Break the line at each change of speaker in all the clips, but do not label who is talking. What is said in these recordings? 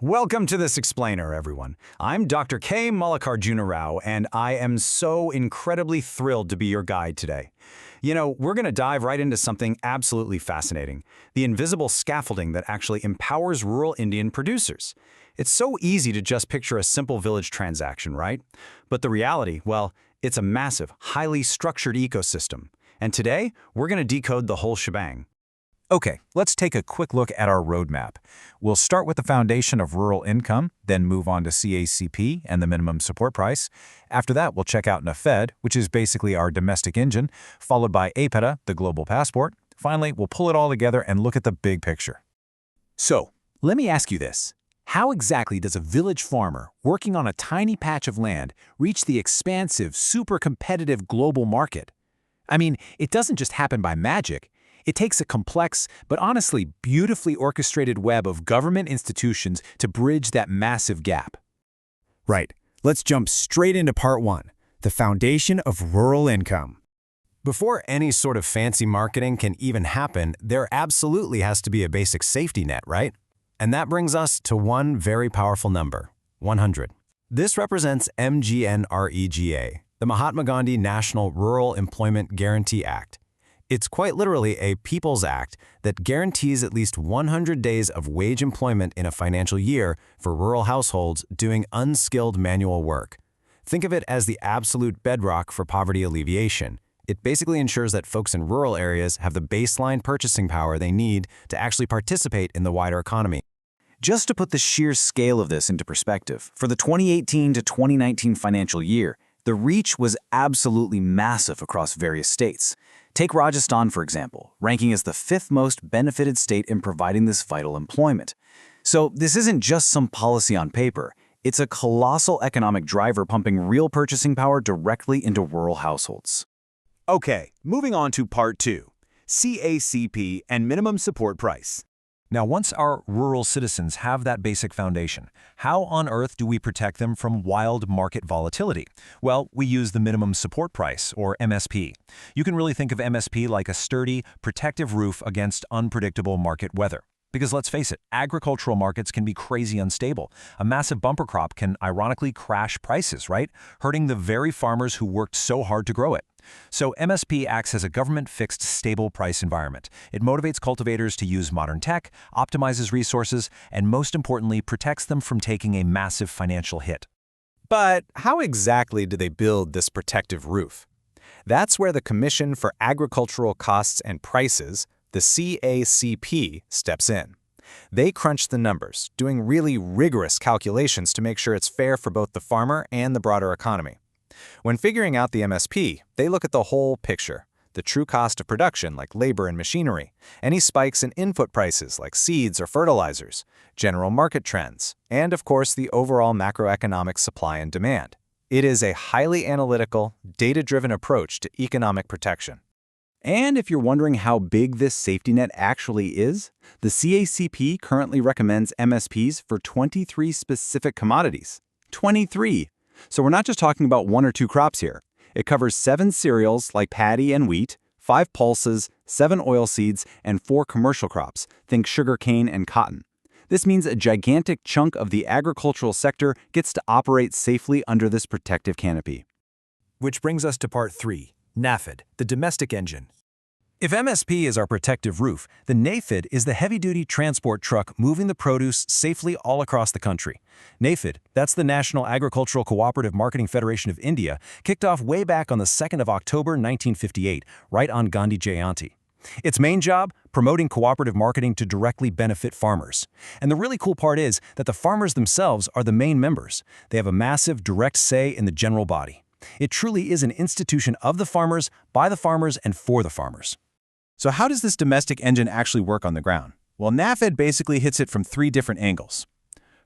Welcome to this explainer, everyone. I'm Dr. K. Mallikarjuna Rao, and I am so incredibly thrilled to be your guide today. We're going to dive right into something absolutely fascinating, the invisible scaffolding that actually empowers rural Indian producers. It's so easy to just picture a simple village transaction, right? But the reality, well, it's a massive, highly structured ecosystem. And today, we're going to decode the whole shebang.
Okay, let's take a quick look at our roadmap. We'll start with the foundation of rural income, then move on to CACP and the minimum support price. After that, we'll check out NAFED, which is basically our domestic engine, followed by APEDA, the global passport. Finally, we'll pull it all together and look at the big picture.
So, let me ask you this. How exactly does a village farmer working on a tiny patch of land reach the expansive, super competitive global market? I mean, it doesn't just happen by magic. It takes a complex, but honestly beautifully orchestrated web of government institutions to bridge that massive gap.
Right. Let's jump straight into part one, the foundation of rural income. Before any sort of fancy marketing can even happen, there absolutely has to be a basic safety net, right? And that brings us to one very powerful number, 100. This represents MGNREGA, the Mahatma Gandhi National Rural Employment Guarantee Act. It's quite literally a People's Act that guarantees at least 100 days of wage employment in a financial year for rural households doing unskilled manual work. Think of it as the absolute bedrock for poverty alleviation. It basically ensures that folks in rural areas have the baseline purchasing power they need to actually participate in the wider economy.
Just to put the sheer scale of this into perspective, for the 2018 to 2019 financial year, the reach was absolutely massive across various states. Take Rajasthan, for example, ranking as the 5th most benefited state in providing this vital employment. So this isn't just some policy on paper. It's a colossal economic driver pumping real purchasing power directly into rural households.
Okay, moving on to part two, CACP and minimum support price.
Now, once our rural citizens have that basic foundation, how on earth do we protect them from wild market volatility? Well, we use the minimum support price, or MSP. You can really think of MSP like a sturdy, protective roof against unpredictable market weather. Because let's face it, agricultural markets can be crazy unstable. A massive bumper crop can ironically crash prices, right? Hurting the very farmers who worked so hard to grow it. So MSP acts as a government-fixed, stable price environment. It motivates cultivators to use modern tech, optimizes resources, and most importantly, protects them from taking a massive financial hit.
But how exactly do they build this protective roof? That's where the Commission for Agricultural Costs and Prices, the CACP, steps in. They crunch the numbers, doing really rigorous calculations to make sure it's fair for both the farmer and the broader economy. When figuring out the MSP, they look at the whole picture, the true cost of production like labor and machinery, any spikes in input prices like seeds or fertilizers, general market trends, and of course the overall macroeconomic supply and demand. It is a highly analytical, data-driven approach to economic protection.
And if you're wondering how big this safety net actually is, the CACP currently recommends MSPs for 23 specific commodities. 23! So we're not just talking about 1 or 2 crops here. It covers 7 cereals like paddy and wheat, 5 pulses, 7 oilseeds, and 4 commercial crops, think sugarcane and cotton. This means a gigantic chunk of the agricultural sector gets to operate safely under this protective canopy.
Which brings us to part 3, NAFED, the domestic engine.
If MSP is our protective roof, then NAFED is the heavy-duty transport truck moving the produce safely all across the country. NAFED, that's the National Agricultural Cooperative Marketing Federation of India, kicked off way back on the 2nd of October 1958, right on Gandhi Jayanti. Its main job? Promoting cooperative marketing to directly benefit farmers. And the really cool part is that the farmers themselves are the main members. They have a massive direct say in the general body. It truly is an institution of the farmers, by the farmers, and for the farmers.
So how does this domestic engine actually work on the ground? Well, NAFED basically hits it from 3 different angles.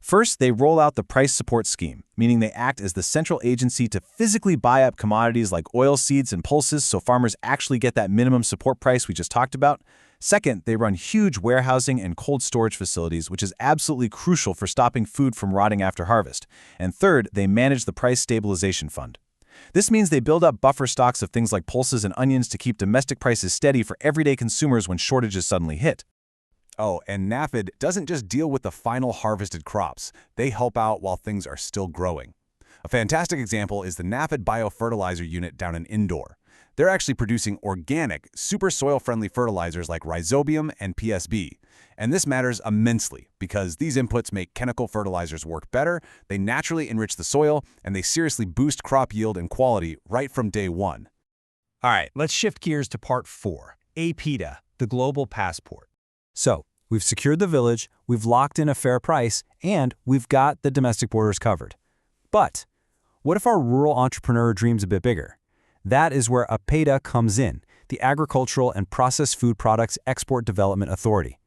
First, they roll out the price support scheme, meaning they act as the central agency to physically buy up commodities like oilseeds and pulses so farmers actually get that minimum support price we just talked about. Second, they run huge warehousing and cold storage facilities, which is absolutely crucial for stopping food from rotting after harvest. And third, they manage the price stabilization fund. This means they build up buffer stocks of things like pulses and onions to keep domestic prices steady for everyday consumers when shortages suddenly hit. Oh, and NAFED doesn't just deal with the final harvested crops. They help out while things are still growing. A fantastic example is the NAFED biofertilizer unit down in Indore. They're actually producing organic, super soil-friendly fertilizers like rhizobium and PSB. And this matters immensely because these inputs make chemical fertilizers work better, they naturally enrich the soil, and they seriously boost crop yield and quality right from day one.
All right, let's shift gears to part 4, APEDA, the global passport. So, we've secured the village, we've locked in a fair price, and we've got the domestic borders covered. But what if our rural entrepreneur dreams a bit bigger? That is where APEDA comes in, the Agricultural and Processed Food Products Export Development Authority.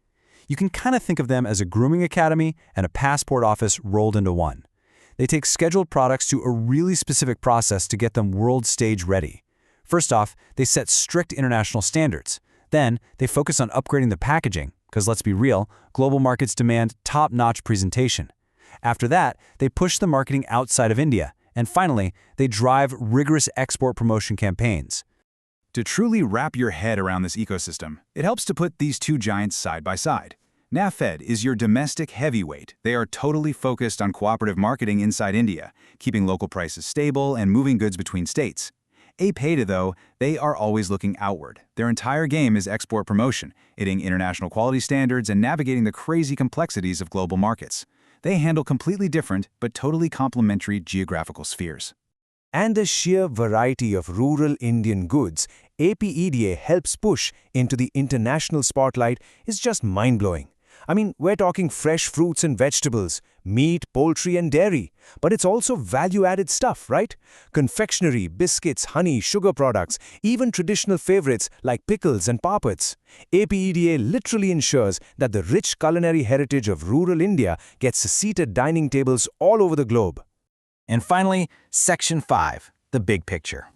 You can kind of think of them as a grooming academy and a passport office rolled into one. They take scheduled products to a really specific process to get them world stage ready. First off, they set strict international standards. Then, they focus on upgrading the packaging, because let's be real, global markets demand top-notch presentation. After that, they push the marketing outside of India. And finally, they drive rigorous export promotion campaigns.
To truly wrap your head around this ecosystem, it helps to put these two giants side by side. NAFED is your domestic heavyweight. They are totally focused on cooperative marketing inside India, keeping local prices stable and moving goods between states. APEDA, though, they are always looking outward. Their entire game is export promotion, hitting international quality standards and navigating the crazy complexities of global markets. They handle completely different but totally complementary geographical spheres.
And the sheer variety of rural Indian goods APEDA helps push into the international spotlight is just mind-blowing. I mean, we're talking fresh fruits and vegetables, meat, poultry, and dairy. But it's also value-added stuff, right? Confectionery, biscuits, honey, sugar products, even traditional favorites like pickles and papads. APEDA literally ensures that the rich culinary heritage of rural India gets a seat at dining tables all over the globe.
And finally, Section 5, the big picture.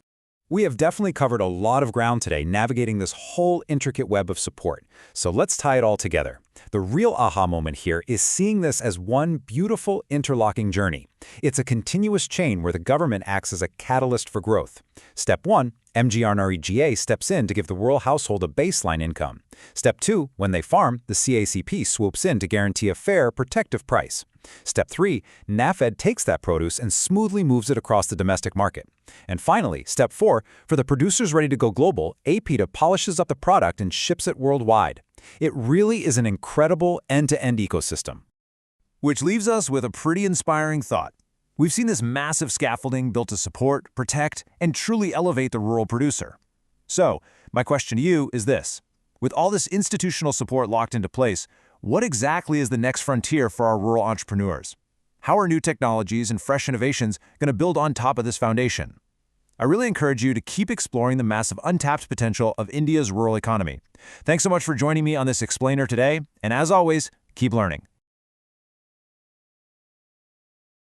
We have definitely covered a lot of ground today navigating this whole intricate web of support. So let's tie it all together. The real aha moment here is seeing this as one beautiful interlocking journey. It's a continuous chain where the government acts as a catalyst for growth. Step 1, MGNREGA steps in to give the rural household a baseline income. Step 2, when they farm, the CACP swoops in to guarantee a fair, protective price. Step 3, NAFED takes that produce and smoothly moves it across the domestic market. And finally, Step 4, for the producers ready to go global, APEDA polishes up the product and ships it worldwide. It really is an incredible end-to-end ecosystem.
Which leaves us with a pretty inspiring thought. We've seen this massive scaffolding built to support, protect, and truly elevate the rural producer. So, my question to you is this. With all this institutional support locked into place, what exactly is the next frontier for our rural entrepreneurs? How are new technologies and fresh innovations going to build on top of this foundation? I really encourage you to keep exploring the massive untapped potential of India's rural economy. Thanks so much for joining me on this explainer today, and as always, keep learning.